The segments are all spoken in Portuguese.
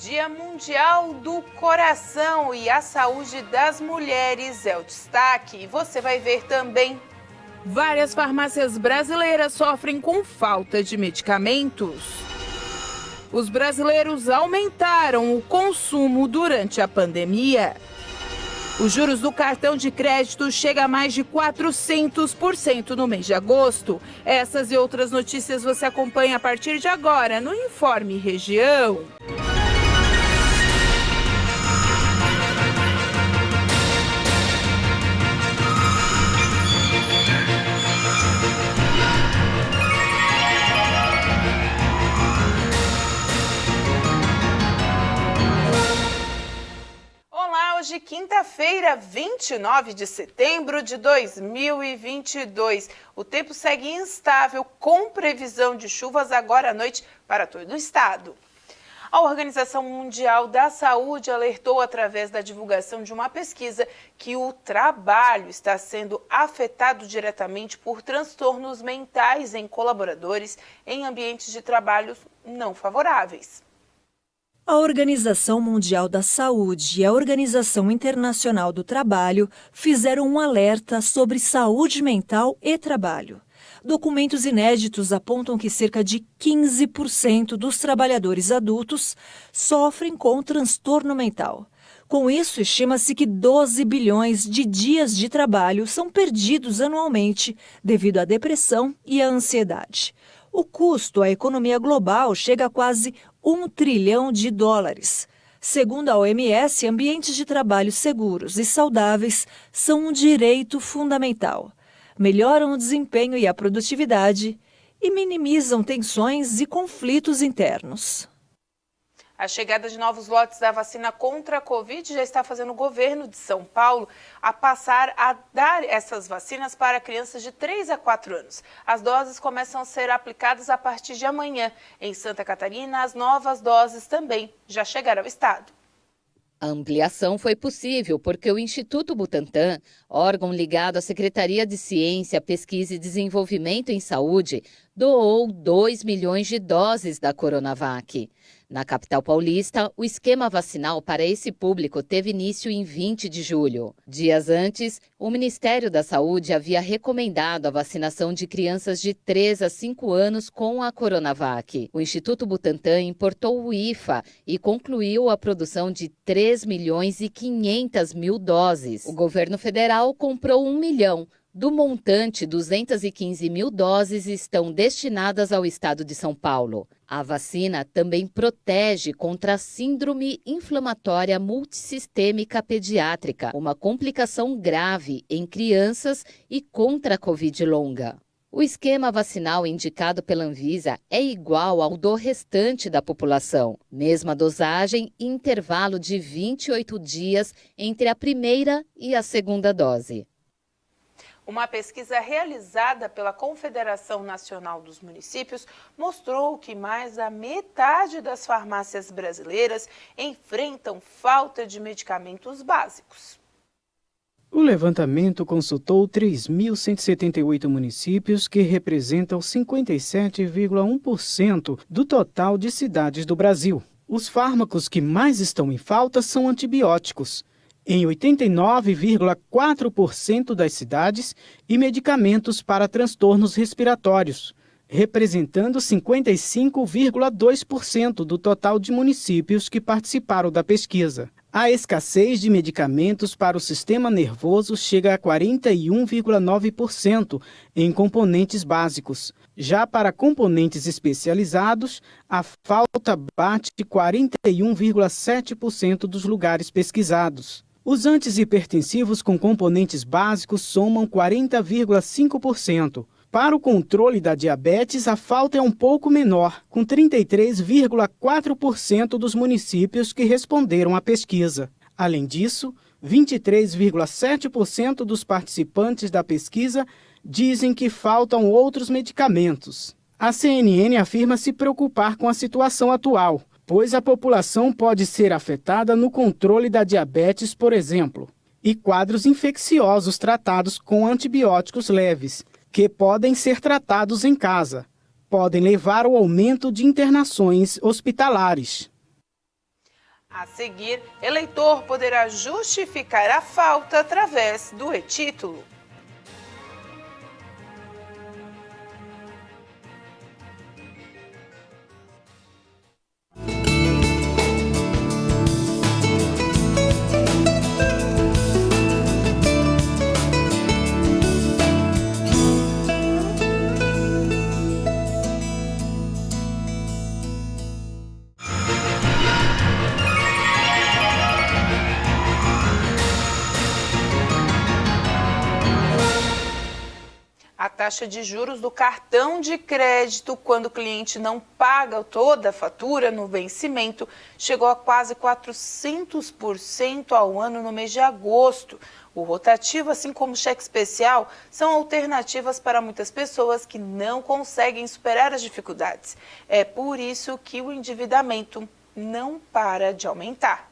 Dia Mundial do Coração e a saúde das mulheres é o destaque. E você vai ver também. Várias farmácias brasileiras sofrem com falta de medicamentos. Os brasileiros aumentaram o consumo durante a pandemia. Os juros do cartão de crédito chegam a mais de 400% no mês de agosto. Essas e outras notícias você acompanha a partir de agora no Informe Região. Hoje, quinta-feira, 29 de setembro de 2022. O tempo segue instável, com previsão de chuvas agora à noite para todo o estado. A Organização Mundial da Saúde alertou através da divulgação de uma pesquisa que o trabalho está sendo afetado diretamente por transtornos mentais em colaboradores em ambientes de trabalho não favoráveis. A Organização Mundial da Saúde e a Organização Internacional do Trabalho fizeram um alerta sobre saúde mental e trabalho. Documentos inéditos apontam que cerca de 15% dos trabalhadores adultos sofrem com transtorno mental. Com isso, estima-se que 12 bilhões de dias de trabalho são perdidos anualmente devido à depressão e à ansiedade. O custo à economia global chega a quase $1 trilhão. Segundo a OMS, ambientes de trabalho seguros e saudáveis são um direito fundamental. Melhoram o desempenho e a produtividade e minimizam tensões e conflitos internos. A chegada de novos lotes da vacina contra a Covid já está fazendo o governo de São Paulo a passar a dar essas vacinas para crianças de 3 a 4 anos. As doses começam a ser aplicadas a partir de amanhã. Em Santa Catarina, as novas doses também já chegaram ao estado. A ampliação foi possível porque o Instituto Butantan, órgão ligado à Secretaria de Ciência, Pesquisa e Desenvolvimento em Saúde, doou 2 milhões de doses da Coronavac. Na capital paulista, o esquema vacinal para esse público teve início em 20 de julho. Dias antes, o Ministério da Saúde havia recomendado a vacinação de crianças de 3 a 5 anos com a Coronavac. O Instituto Butantan importou o IFA e concluiu a produção de 3 milhões e 500 mil doses. O governo federal comprou 1 milhão. Do montante, 215 mil doses estão destinadas ao estado de São Paulo. A vacina também protege contra a síndrome inflamatória multissistêmica pediátrica, uma complicação grave em crianças, e contra a Covid longa. O esquema vacinal indicado pela Anvisa é igual ao do restante da população. Mesma dosagem e intervalo de 28 dias entre a primeira e a segunda dose. Uma pesquisa realizada pela Confederação Nacional dos Municípios mostrou que mais da metade das farmácias brasileiras enfrentam falta de medicamentos básicos. O levantamento consultou 3.178 municípios, que representam 57,1% do total de cidades do Brasil. Os fármacos que mais estão em falta são antibióticos, em 89,4% das cidades, e medicamentos para transtornos respiratórios, representando 55,2% do total de municípios que participaram da pesquisa. A escassez de medicamentos para o sistema nervoso chega a 41,9% em componentes básicos. Já para componentes especializados, a falta bate 41,7% dos lugares pesquisados. Os antihipertensivos com componentes básicos somam 40,5%. Para o controle da diabetes, a falta é um pouco menor, com 33,4% dos municípios que responderam à pesquisa. Além disso, 23,7% dos participantes da pesquisa dizem que faltam outros medicamentos. A CNN afirma se preocupar com a situação atual, pois a população pode ser afetada no controle da diabetes, por exemplo, e quadros infecciosos tratados com antibióticos leves, que podem ser tratados em casa, podem levar ao aumento de internações hospitalares. A seguir, eleitor poderá justificar a falta através do e-título. A taxa de juros do cartão de crédito, quando o cliente não paga toda a fatura no vencimento, chegou a quase 400% ao ano no mês de agosto. O rotativo, assim como o cheque especial, são alternativas para muitas pessoas que não conseguem superar as dificuldades. É por isso que o endividamento não para de aumentar.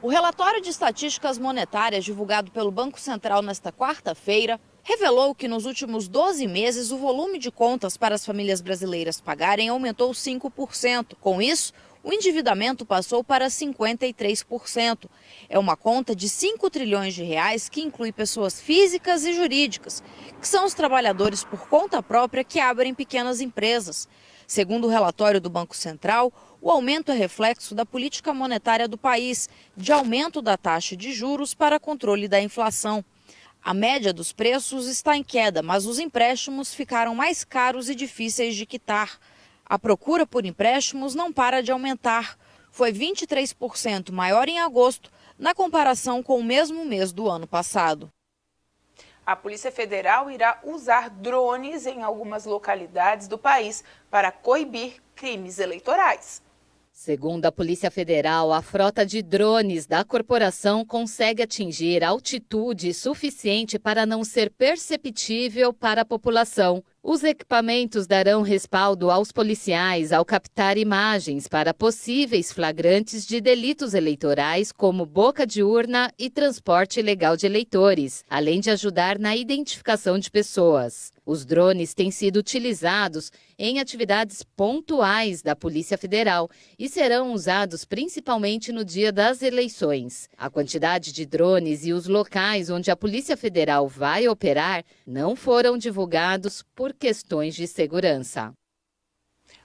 O relatório de estatísticas monetárias divulgado pelo Banco Central nesta quarta-feira revelou que nos últimos 12 meses o volume de contas para as famílias brasileiras pagarem aumentou 5%. Com isso, o endividamento passou para 53%. É uma conta de 5 trilhões de reais que inclui pessoas físicas e jurídicas, que são os trabalhadores por conta própria que abrem pequenas empresas. Segundo o relatório do Banco Central, o aumento é reflexo da política monetária do país, de aumento da taxa de juros para controle da inflação. A média dos preços está em queda, mas os empréstimos ficaram mais caros e difíceis de quitar. A procura por empréstimos não para de aumentar. Foi 23% maior em agosto, na comparação com o mesmo mês do ano passado. A Polícia Federal irá usar drones em algumas localidades do país para coibir crimes eleitorais. Segundo a Polícia Federal, a frota de drones da corporação consegue atingir altitude suficiente para não ser perceptível para a população. Os equipamentos darão respaldo aos policiais ao captar imagens para possíveis flagrantes de delitos eleitorais, como boca de urna e transporte ilegal de eleitores, além de ajudar na identificação de pessoas. Os drones têm sido utilizados em atividades pontuais da Polícia Federal e serão usados principalmente no dia das eleições. A quantidade de drones e os locais onde a Polícia Federal vai operar não foram divulgados por questões de segurança.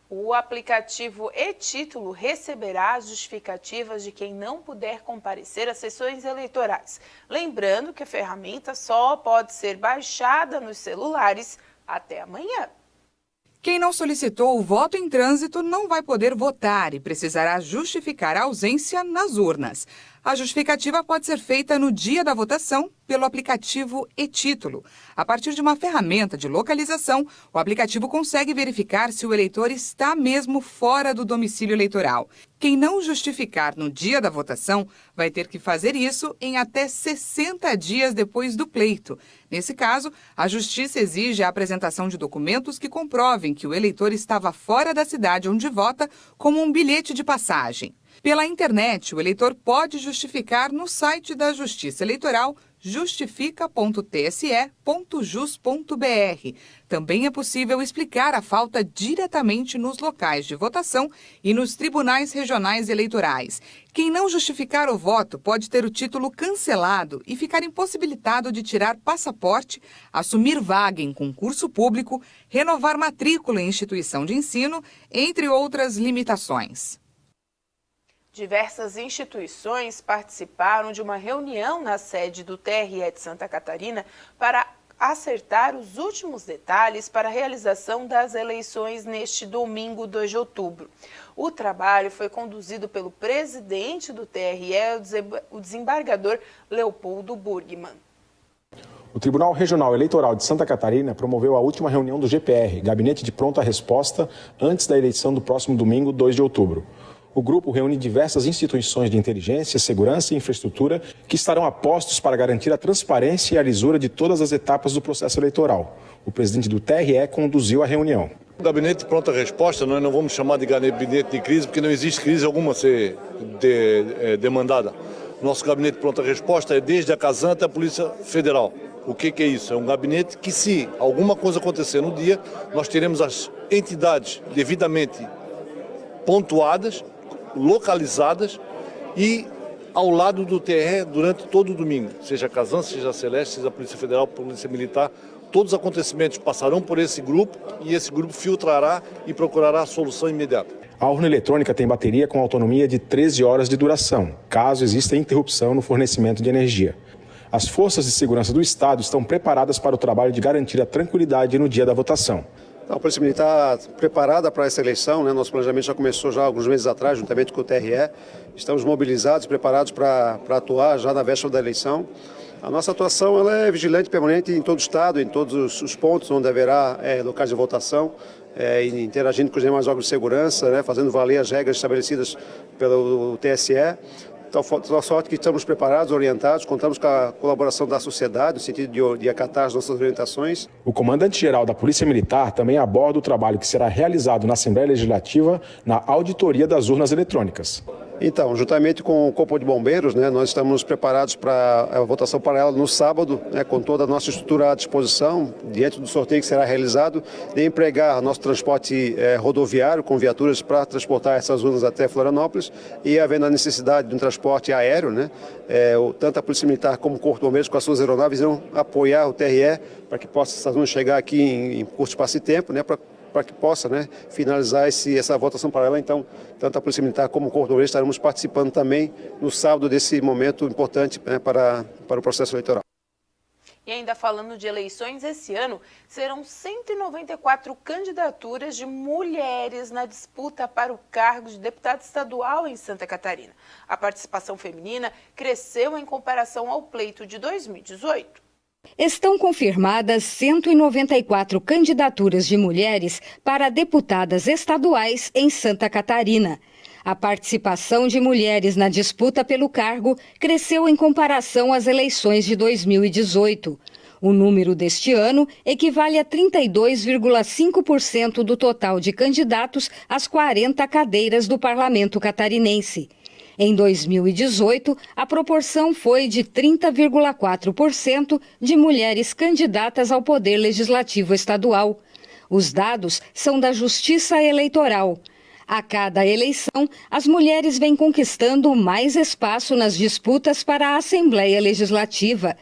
O aplicativo e-Título receberá as justificativas de quem não puder comparecer às sessões eleitorais. Lembrando que a ferramenta só pode ser baixada nos celulares até amanhã. Quem não solicitou o voto em trânsito não vai poder votar e precisará justificar a ausência nas urnas. A justificativa pode ser feita no dia da votação pelo aplicativo e-Título. A partir de uma ferramenta de localização, o aplicativo consegue verificar se o eleitor está mesmo fora do domicílio eleitoral. Quem não justificar no dia da votação vai ter que fazer isso em até 60 dias depois do pleito. Nesse caso, a Justiça exige a apresentação de documentos que comprovem que o eleitor estava fora da cidade onde vota, como um bilhete de passagem. Pela internet, o eleitor pode justificar no site da Justiça Eleitoral justifica.tse.jus.br. Também é possível explicar a falta diretamente nos locais de votação e nos tribunais regionais eleitorais. Quem não justificar o voto pode ter o título cancelado e ficar impossibilitado de tirar passaporte, assumir vaga em concurso público, renovar matrícula em instituição de ensino, entre outras limitações. Diversas instituições participaram de uma reunião na sede do TRE de Santa Catarina para acertar os últimos detalhes para a realização das eleições neste domingo, 2 de outubro. O trabalho foi conduzido pelo presidente do TRE, o desembargador Leopoldo Burgman. O Tribunal Regional Eleitoral de Santa Catarina promoveu a última reunião do GPR, Gabinete de Pronta Resposta, antes da eleição do próximo domingo, 2 de outubro. O grupo reúne diversas instituições de inteligência, segurança e infraestrutura que estarão a postos para garantir a transparência e a lisura de todas as etapas do processo eleitoral. O presidente do TRE conduziu a reunião. O gabinete de pronta resposta, nós não vamos chamar de gabinete de crise, porque não existe crise alguma a ser demandada. Nosso gabinete de pronta resposta é desde a Casan até a Polícia Federal. O que é isso? É um gabinete que, se alguma coisa acontecer no dia, nós teremos as entidades devidamente pontuadas, localizadas e ao lado do TRE durante todo o domingo, seja a Casan, seja a Celeste, seja a Polícia Federal, Polícia Militar. Todos os acontecimentos passarão por esse grupo e esse grupo filtrará e procurará a solução imediata. A urna eletrônica tem bateria com autonomia de 13 horas de duração, caso exista interrupção no fornecimento de energia. As forças de segurança do Estado estão preparadas para o trabalho de garantir a tranquilidade no dia da votação. A Polícia Militar está preparada para essa eleição, né? Nosso planejamento já começou já alguns meses atrás, juntamente com o TRE. Estamos mobilizados, preparados para atuar já na véspera da eleição. A nossa atuação ela é vigilante permanente em todo o Estado, em todos os pontos onde haverá locais de votação, interagindo com os demais órgãos de segurança, né? Fazendo valer as regras estabelecidas pelo TSE. Então, sorte que estamos preparados, orientados, contamos com a colaboração da sociedade, no sentido de acatar as nossas orientações. O comandante-geral da Polícia Militar também aborda o trabalho que será realizado na Assembleia Legislativa na auditoria das urnas eletrônicas. Então, juntamente com o Corpo de Bombeiros, né, nós estamos preparados para a votação paralela no sábado, né, com toda a nossa estrutura à disposição, diante do sorteio que será realizado, de empregar nosso transporte rodoviário com viaturas para transportar essas urnas até Florianópolis e havendo a necessidade de um transporte aéreo, né, tanto a Polícia Militar como o Corpo de Bombeiros com as suas aeronaves irão apoiar o TRE para que possa essas urnas chegar aqui em curto espaço de tempo, né, para que possa, né, finalizar essa votação paralela. Então, tanto a Polícia Militar como o Corpo de Bombeiros estaremos participando também no sábado desse momento importante, né, para o processo eleitoral. E ainda falando de eleições, esse ano serão 194 candidaturas de mulheres na disputa para o cargo de deputada estadual em Santa Catarina. A participação feminina cresceu em comparação ao pleito de 2018. Estão confirmadas 194 candidaturas de mulheres para deputadas estaduais em Santa Catarina. A participação de mulheres na disputa pelo cargo cresceu em comparação às eleições de 2018. O número deste ano equivale a 32,5% do total de candidatos às 40 cadeiras do Parlamento catarinense. Em 2018, a proporção foi de 30,4% de mulheres candidatas ao Poder Legislativo Estadual. Os dados são da Justiça Eleitoral. A cada eleição, as mulheres vêm conquistando mais espaço nas disputas para a Assembleia Legislativa.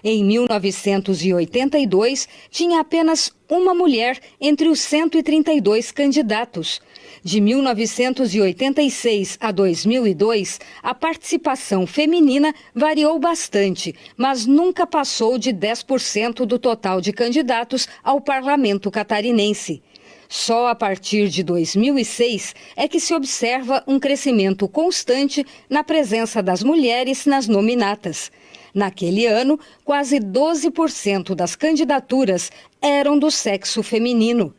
Em 1982, tinha apenas uma mulher entre os 132 candidatos. De 1986 a 2002, a participação feminina variou bastante, mas nunca passou de 10% do total de candidatos ao Parlamento catarinense. Só a partir de 2006 é que se observa um crescimento constante na presença das mulheres nas nominatas. Naquele ano, quase 12% das candidaturas eram do sexo feminino.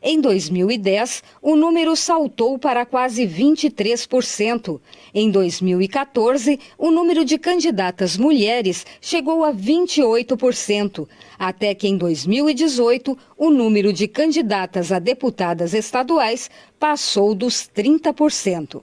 Em 2010, o número saltou para quase 23%. Em 2014, o número de candidatas mulheres chegou a 28%, até que em 2018, o número de candidatas a deputadas estaduais passou dos 30%.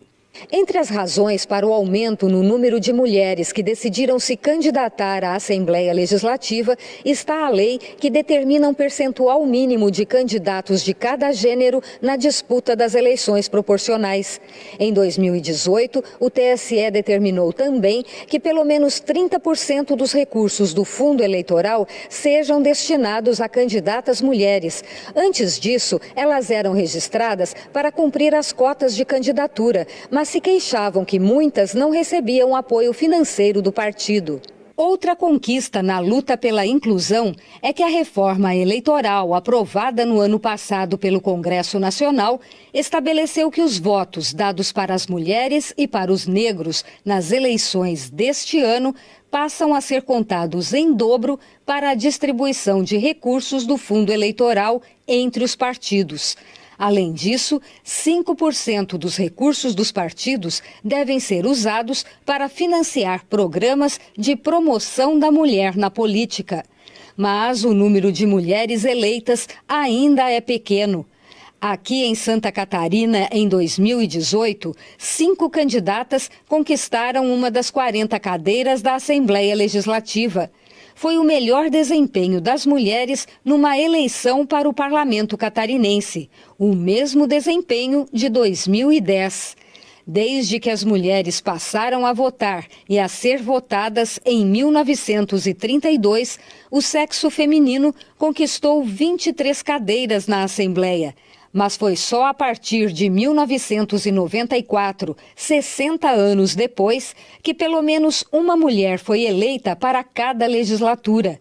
Entre as razões para o aumento no número de mulheres que decidiram se candidatar à Assembleia Legislativa está a lei que determina um percentual mínimo de candidatos de cada gênero na disputa das eleições proporcionais. Em 2018, o TSE determinou também que pelo menos 30% dos recursos do fundo eleitoral sejam destinados a candidatas mulheres. Antes disso, elas eram registradas para cumprir as cotas de candidatura, mas se queixavam que muitas não recebiam apoio financeiro do partido. Outra conquista na luta pela inclusão é que a reforma eleitoral aprovada no ano passado pelo Congresso Nacional estabeleceu que os votos dados para as mulheres e para os negros nas eleições deste ano passam a ser contados em dobro para a distribuição de recursos do fundo eleitoral entre os partidos. Além disso, 5% dos recursos dos partidos devem ser usados para financiar programas de promoção da mulher na política. Mas o número de mulheres eleitas ainda é pequeno. Aqui em Santa Catarina, em 2018, 5 candidatas conquistaram uma das 40 cadeiras da Assembleia Legislativa. Foi o melhor desempenho das mulheres numa eleição para o Parlamento catarinense, o mesmo desempenho de 2010. Desde que as mulheres passaram a votar e a ser votadas em 1932, o sexo feminino conquistou 23 cadeiras na Assembleia. Mas foi só a partir de 1994, 60 anos depois, que pelo menos uma mulher foi eleita para cada legislatura.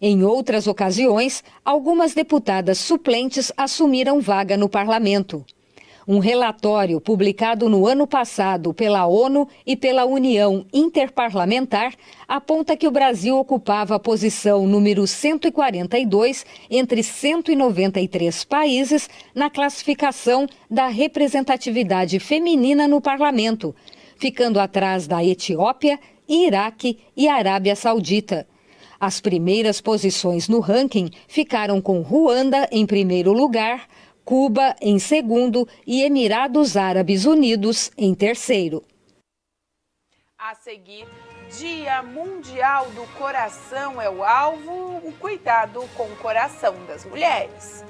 Em outras ocasiões, algumas deputadas suplentes assumiram vaga no parlamento. Um relatório publicado no ano passado pela ONU e pela União Interparlamentar aponta que o Brasil ocupava a posição número 142 entre 193 países na classificação da representatividade feminina no parlamento, ficando atrás da Etiópia, Iraque e Arábia Saudita. As primeiras posições no ranking ficaram com Ruanda em primeiro lugar, Cuba em segundo e Emirados Árabes Unidos em terceiro. A seguir, Dia Mundial do Coração é o alvo, o cuidado com o coração das mulheres.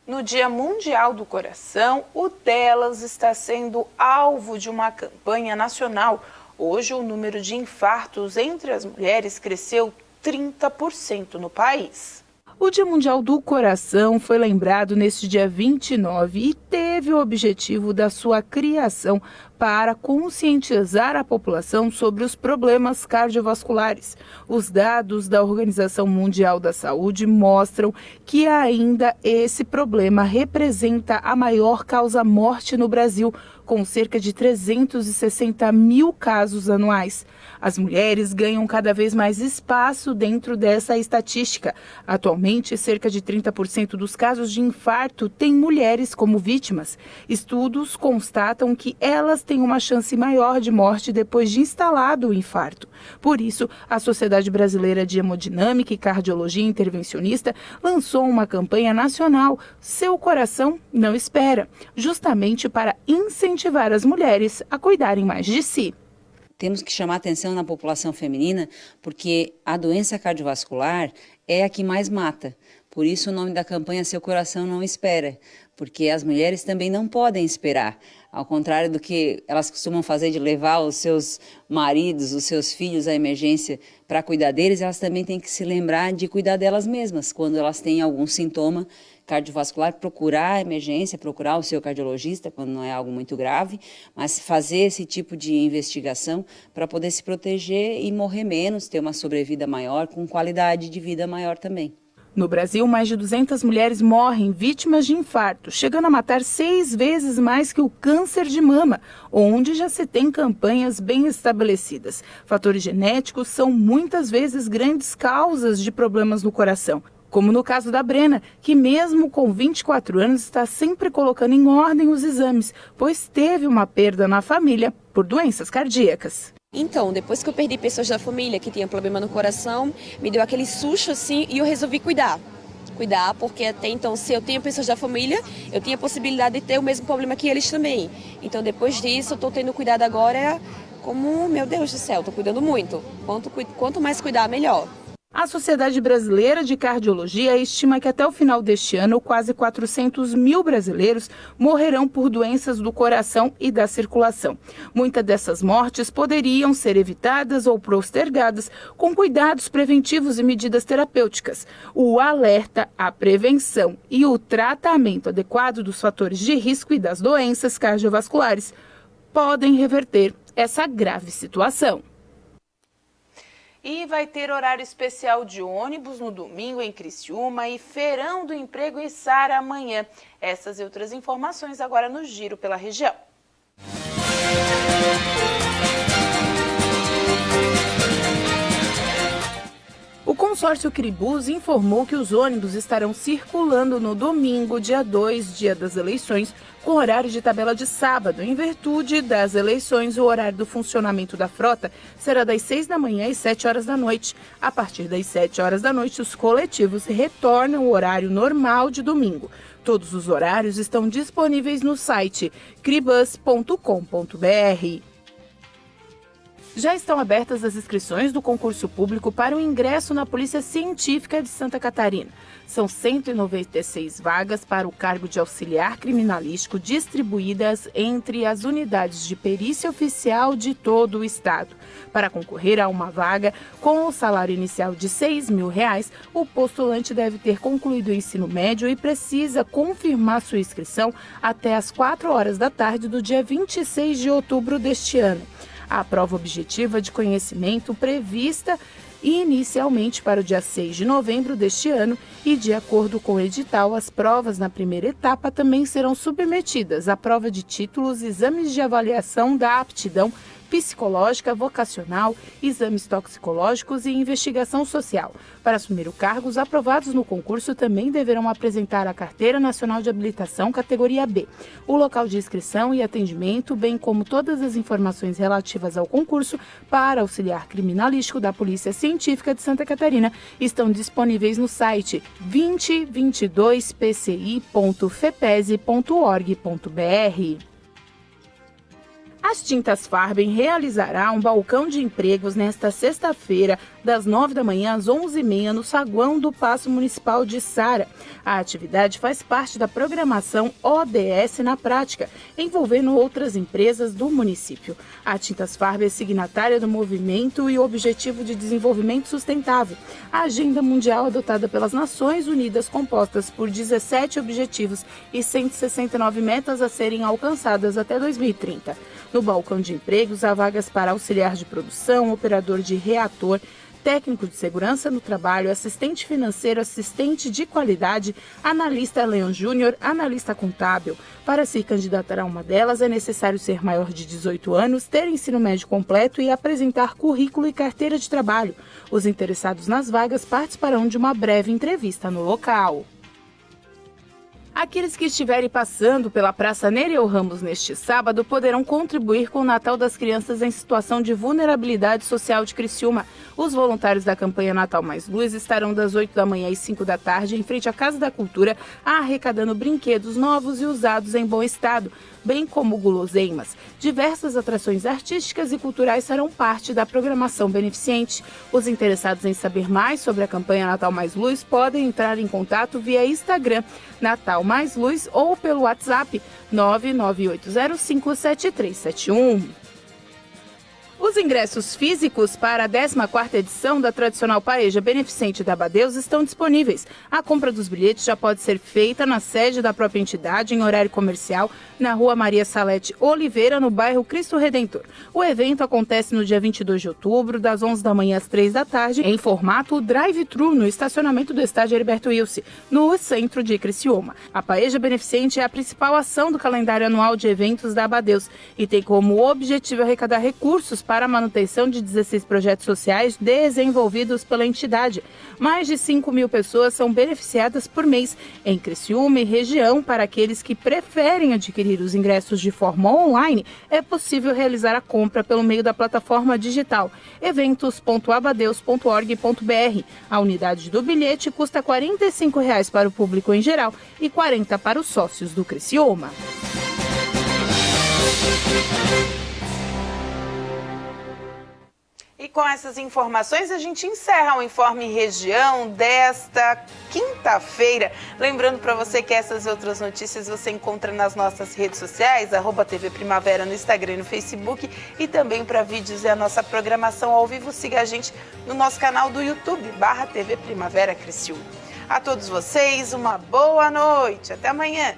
No Dia Mundial do Coração, o Delas está sendo alvo de uma campanha nacional. Hoje, o número de infartos entre as mulheres cresceu 30% no país. O Dia Mundial do Coração foi lembrado neste dia 29 e teve o objetivo da sua criação para conscientizar a população sobre os problemas cardiovasculares. Os dados da Organização Mundial da Saúde mostram que ainda esse problema representa a maior causa-morte no Brasil, com cerca de 360 mil casos anuais. As mulheres ganham cada vez mais espaço dentro dessa estatística. Atualmente, cerca de 30% dos casos de infarto têm mulheres como vítimas. Estudos constatam que elas têm uma chance maior de morte depois de instalado o infarto. Por isso, a Sociedade Brasileira de Hemodinâmica e Cardiologia Intervencionista lançou uma campanha nacional, Seu Coração Não Espera, justamente para incentivar as mulheres a cuidarem mais de si. Temos que chamar atenção na população feminina, porque a doença cardiovascular é a que mais mata. Por isso o nome da campanha Seu Coração Não Espera, porque as mulheres também não podem esperar. Ao contrário do que elas costumam fazer de levar os seus maridos, os seus filhos à emergência para cuidar deles, elas também têm que se lembrar de cuidar delas mesmas. Quando elas têm algum sintoma cardiovascular, procurar a emergência, procurar o seu cardiologista quando não é algo muito grave, mas fazer esse tipo de investigação para poder se proteger e morrer menos, ter uma sobrevida maior, com qualidade de vida maior também. No Brasil, mais de 200 mulheres morrem vítimas de infarto, chegando a matar 6 vezes mais que o câncer de mama, onde já se tem campanhas bem estabelecidas. Fatores genéticos são muitas vezes grandes causas de problemas no coração, como no caso da Brena, que mesmo com 24 anos está sempre colocando em ordem os exames, pois teve uma perda na família por doenças cardíacas. Então, depois que eu perdi pessoas da família que tinham problema no coração, me deu aquele susto assim e eu resolvi cuidar. Cuidar, porque até então, se eu tenho pessoas da família, eu tinha a possibilidade de ter o mesmo problema que eles também. Então, depois disso, eu estou tendo cuidado agora como, meu Deus do céu, estou cuidando muito. Quanto mais cuidar, melhor. A Sociedade Brasileira de Cardiologia estima que até o final deste ano, quase 400 mil brasileiros morrerão por doenças do coração e da circulação. Muitas dessas mortes poderiam ser evitadas ou postergadas com cuidados preventivos e medidas terapêuticas. O alerta, a prevenção e o tratamento adequado dos fatores de risco e das doenças cardiovasculares podem reverter essa grave situação. E vai ter horário especial de ônibus no domingo em Criciúma e Feirão do Emprego em Sara amanhã. Essas e outras informações agora no Giro pela Região. O consórcio Cribus informou que os ônibus estarão circulando no domingo, dia 2, dia das eleições, com horário de tabela de sábado. Em virtude das eleições, o horário do funcionamento da frota será das 6 da manhã às 7 horas da noite. A partir das 7 horas da noite, os coletivos retornam ao horário normal de domingo. Todos os horários estão disponíveis no site cribus.com.br. Já estão abertas as inscrições do concurso público para o ingresso na Polícia Científica de Santa Catarina. São 196 vagas para o cargo de auxiliar criminalístico distribuídas entre as unidades de perícia oficial de todo o estado. Para concorrer a uma vaga com o salário inicial de R$ 6.000, o postulante deve ter concluído o ensino médio e precisa confirmar sua inscrição até às 4 horas da tarde do dia 26 de outubro deste ano. A prova objetiva de conhecimento prevista inicialmente para o dia 6 de novembro deste ano e, de acordo com o edital, as provas na primeira etapa também serão submetidas à prova de títulos, exames de avaliação da aptidão psicológica, vocacional, exames toxicológicos e investigação social. Para assumir o cargo, os aprovados no concurso também deverão apresentar a Carteira Nacional de Habilitação categoria B. O local de inscrição e atendimento, bem como todas as informações relativas ao concurso para auxiliar criminalístico da Polícia Científica de Santa Catarina, estão disponíveis no site 2022pci.fepese.org.br. As Tintas Farben realizará um balcão de empregos nesta sexta-feira, das 9 da manhã às 11h30, no saguão do Paço Municipal de Sara. A atividade faz parte da programação ODS na prática, envolvendo outras empresas do município. A Tintas Farben é signatária do movimento e Objetivo de Desenvolvimento Sustentável, a agenda mundial adotada pelas Nações Unidas, compostas por 17 objetivos e 169 metas a serem alcançadas até 2030. No balcão de empregos, há vagas para auxiliar de produção, operador de reator, técnico de segurança no trabalho, assistente financeiro, assistente de qualidade, analista Leão Júnior, analista contábil. Para se candidatar a uma delas, é necessário ser maior de 18 anos, ter ensino médio completo e apresentar currículo e carteira de trabalho. Os interessados nas vagas participarão de uma breve entrevista no local. Aqueles que estiverem passando pela Praça Nereu Ramos neste sábado poderão contribuir com o Natal das Crianças em Situação de Vulnerabilidade Social de Criciúma. Os voluntários da campanha Natal Mais Luz estarão das 8 da manhã às 5 da tarde em frente à Casa da Cultura, arrecadando brinquedos novos e usados em bom estado, bem como guloseimas. Diversas atrações artísticas e culturais serão parte da programação beneficente. Os interessados em saber mais sobre a campanha Natal Mais Luz podem entrar em contato via Instagram, Natal Mais Luz, ou pelo WhatsApp 998057371. Os ingressos físicos para a 14ª edição da tradicional paeja beneficente da Abadeus estão disponíveis. A compra dos bilhetes já pode ser feita na sede da própria entidade, em horário comercial, na Rua Maria Salete Oliveira, no bairro Cristo Redentor. O evento acontece no dia 22 de outubro, das 11 da manhã às 3 da tarde, em formato drive-thru, no estacionamento do estádio Heriberto Wilson, no centro de Criciúma. A paeja beneficente é a principal ação do calendário anual de eventos da Abadeus e tem como objetivo arrecadar recursos para a manutenção de 16 projetos sociais desenvolvidos pela entidade. Mais de 5.000 pessoas são beneficiadas por mês em Criciúma e região. Para aqueles que preferem adquirir os ingressos de forma online, é possível realizar a compra pelo meio da plataforma digital eventos.abadeus.org.br. A unidade do bilhete custa R$ 45,00 para o público em geral e R$ 40,00 para os sócios do Criciúma. E com essas informações a gente encerra o Informe Região desta quinta-feira. Lembrando para você que essas e outras notícias você encontra nas nossas redes sociais, @TV Primavera no Instagram e no Facebook, e também para vídeos e a nossa programação ao vivo, siga a gente no nosso canal do YouTube, /TV Primavera Criciúma. A todos vocês, uma boa noite. Até amanhã.